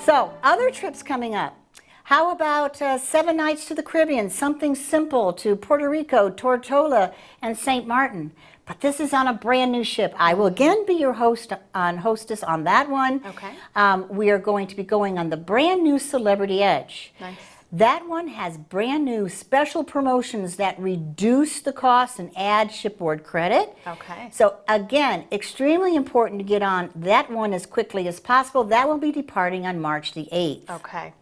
So, other trips coming up. How about 7 nights to the Caribbean, something simple to Puerto Rico, Tortola, and St. Martin. But this is on a brand new ship. I will again be your hostess on that one. Okay. We are going to be going on the brand new Celebrity Edge. Nice. That one has brand new special promotions that reduce the cost and add shipboard credit. Okay. So again, extremely important to get on that one as quickly as possible. That will be departing on March the 8th. Okay.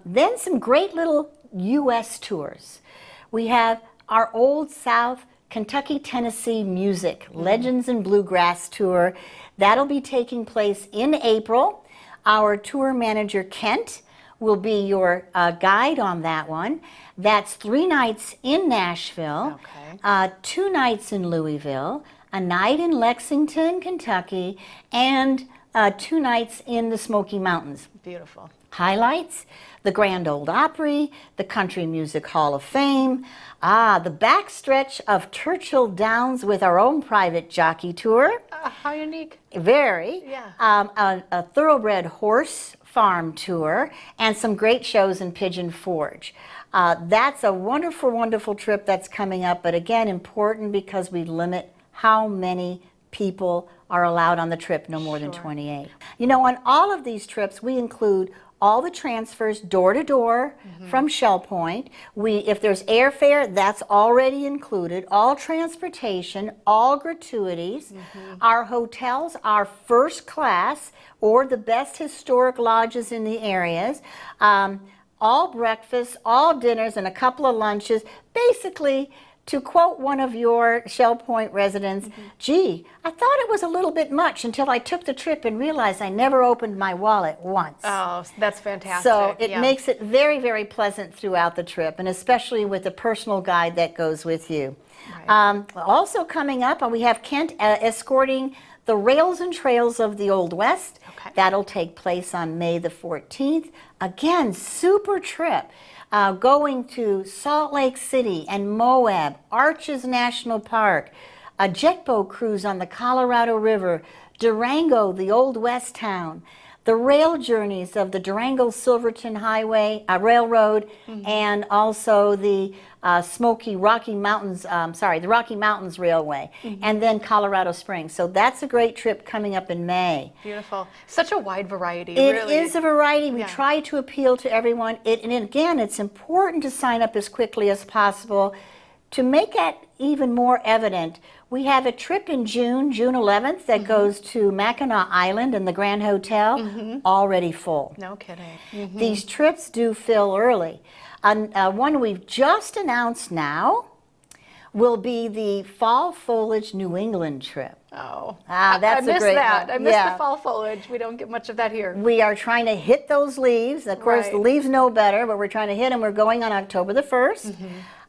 Then some great little U.S. tours. We have our Old South Kentucky, Tennessee Music, Legends and Bluegrass Tour. That'll be taking place in April. Our tour manager, Kent, will be your guide on that one. That's 3 nights in Nashville, Okay. 2 nights in Louisville, a night in Lexington, Kentucky, and 2 nights in the Smoky Mountains. Beautiful. Highlights: the Grand Ole Opry, the Country Music Hall of Fame, the backstretch of Churchill Downs with our own private jockey tour. How unique. Very. Yeah. A thoroughbred horse farm tour, and some great shows in Pigeon Forge. That's a wonderful, wonderful trip that's coming up, but again, important because we limit how many people are allowed on the trip, no more than 28. You know, on all of these trips, we include all the transfers door to door from Shell Point. If there's airfare, that's already included. All transportation, all gratuities. Our hotels are first class or the best historic lodges in the areas. All breakfasts, all dinners, and a couple of lunches. Basically, to quote one of your Shell Point residents, gee, I thought it was a little bit much until I took the trip and realized I never opened my wallet once. Oh, that's fantastic. So it makes it very, very pleasant throughout the trip, and especially with the personal guide that goes with you. Right. Also coming up, we have Kent escorting the Rails and Trails of the Old West. Okay. That'll take place on May the 14th. Again, super trip. Going to Salt Lake City and Moab, Arches National Park, a jet boat cruise on the Colorado River, Durango, the Old West Town, the rail journeys of the Durango-Silverton Highway Railroad, and also the Rocky Mountains Railway, and then Colorado Springs. So that's a great trip coming up in May. Beautiful. Such a wide variety, It really. is a variety. We try to appeal to everyone. And again, it's important to sign up as quickly as possible. To make it even more evident, we have a trip in June 11th, that goes to Mackinac Island and the Grand Hotel, already full. No kidding. These trips do fill early. One we've just announced now will be the Fall Foliage New England trip. Oh, that's I a great that. one. I miss Yeah. the fall foliage. We don't get much of that here. We are trying to hit those leaves. Of course, the Right. leaves know better, but we're trying to hit them. We're going on October the 1st.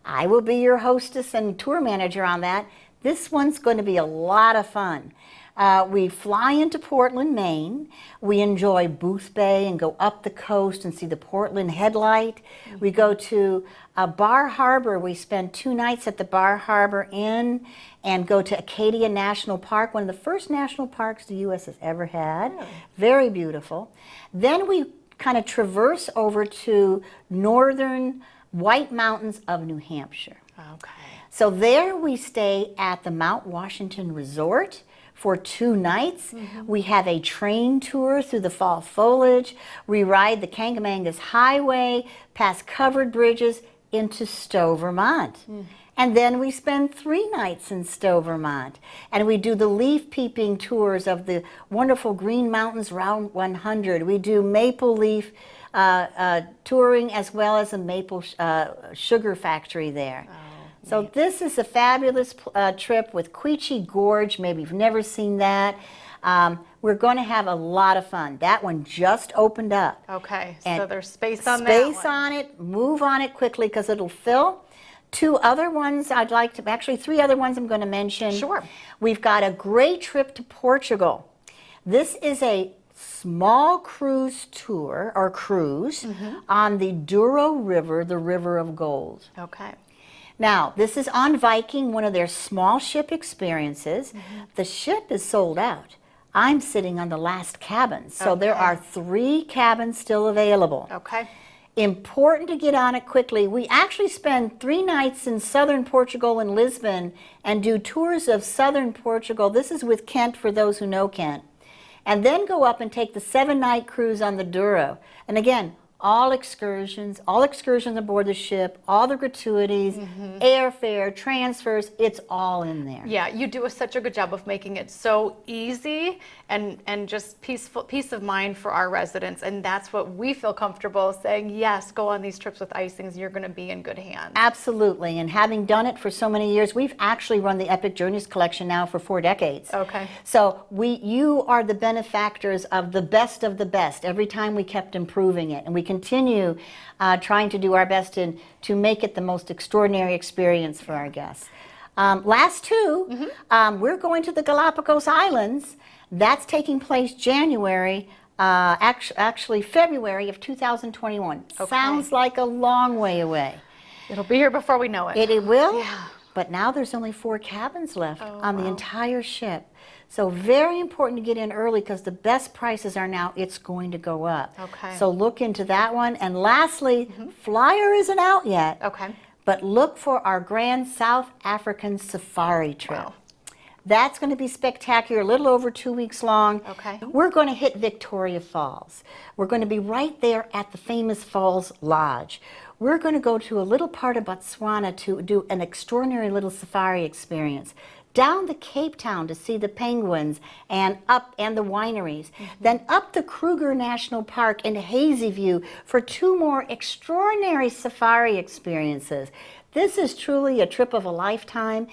I will be your hostess and tour manager on that. This one's going to be a lot of fun. We fly into Portland, Maine. We enjoy Booth Bay and go up the coast and see the Portland Headlight. We go to Bar Harbor. We spend 2 nights at the Bar Harbor Inn and go to Acadia National Park, one of the first national parks the U.S. has ever had. Very beautiful. Then we kind of traverse over to northern White Mountains of New Hampshire. Okay. So there we stay at the Mount Washington Resort for 2 nights. We have a train tour through the fall foliage. We ride the Kangamangas Highway, past covered bridges into Stowe, Vermont. And then we spend 3 nights in Stowe, Vermont. And we do the leaf peeping tours of the wonderful Green Mountains Route 100. We do maple leaf touring, as well as a maple sugar factory there. So this is a fabulous trip with Quechee Gorge. Maybe you've never seen that. We're going to have a lot of fun. That one just opened up. Okay, And so there's space on that one. Space on it. Move on it quickly because it'll fill. 2 other ones I'd like to, actually 3 other ones I'm going to mention. Sure. We've got a great trip to Portugal. This is a small cruise tour, or cruise, on the Douro River, the River of Gold. Okay. Now, this is on Viking, one of their small ship experiences. The ship is sold out. I'm sitting on the last cabin. So there Okay. are 3 cabins still available. Okay. Important to get on it quickly. We actually spend 3 nights in southern Portugal and Lisbon and do tours of southern Portugal. This is with Kent for those who know Kent. And then go up and take the 7-night cruise on the Douro. And again, all excursions aboard the ship, all the gratuities, airfare, transfers, it's all in there. Yeah, you do such a good job of making it so easy and just peace of mind for our residents. And that's what we feel comfortable saying, yes, go on these trips with Isings. You're going to be in good hands. Absolutely. And having done it for so many years, we've actually run the Epic Journeys collection now for 4 decades. Okay. So you are the benefactors of the best of the best. Every time we kept improving it. And we continue trying to do our best to make it the most extraordinary experience for our guests. Last 2, we're going to the Galapagos Islands. That's taking place January, actually February of 2021. Okay. Sounds like a long way away. It'll be here before we know it. It will, Yeah. but now there's only 4 cabins left on the wow. entire ship. So very important to get in early because the best prices are now, it's going to go up. Okay. So look into that one. And lastly, flyer isn't out yet, Okay. but look for our Grand South African Safari trip. Wow. That's going to be spectacular, a little over 2 weeks long. Okay. We're going to hit Victoria Falls. We're going to be right there at the famous Falls Lodge. We're going to go to a little part of Botswana to do an extraordinary little safari experience. Down to Cape Town to see the penguins and the wineries. Then up to Kruger National Park in Hazy View for 2 more extraordinary safari experiences. This is truly a trip of a lifetime.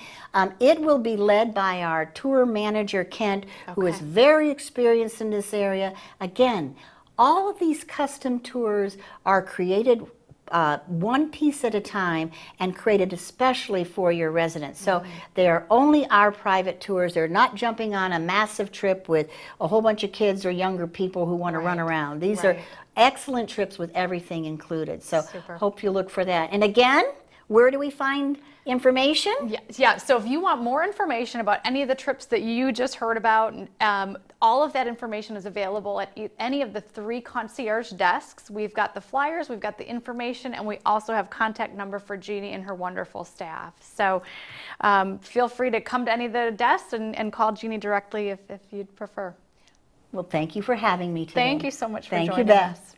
It will be led by our tour manager, Kent, who is Okay. very experienced in this area. Again, all of these custom tours are created one piece at a time and created especially for your residents. So they are only our private tours. They're not jumping on a massive trip with a whole bunch of kids or younger people who want to run Right. around. These are Right. excellent trips with everything included. So Super. hope you look for that. And again, where do we find information? Yeah. So if you want more information about any of the trips that you just heard about, all of that information is available at any of the 3 concierge desks. We've got the flyers, we've got the information, and we also have contact number for Jeannie and her wonderful staff. So feel free to come to any of the desks and call Jeannie directly if you'd prefer. Well, thank you for having me today. Thank you so much for Thank you, joining Beth. us.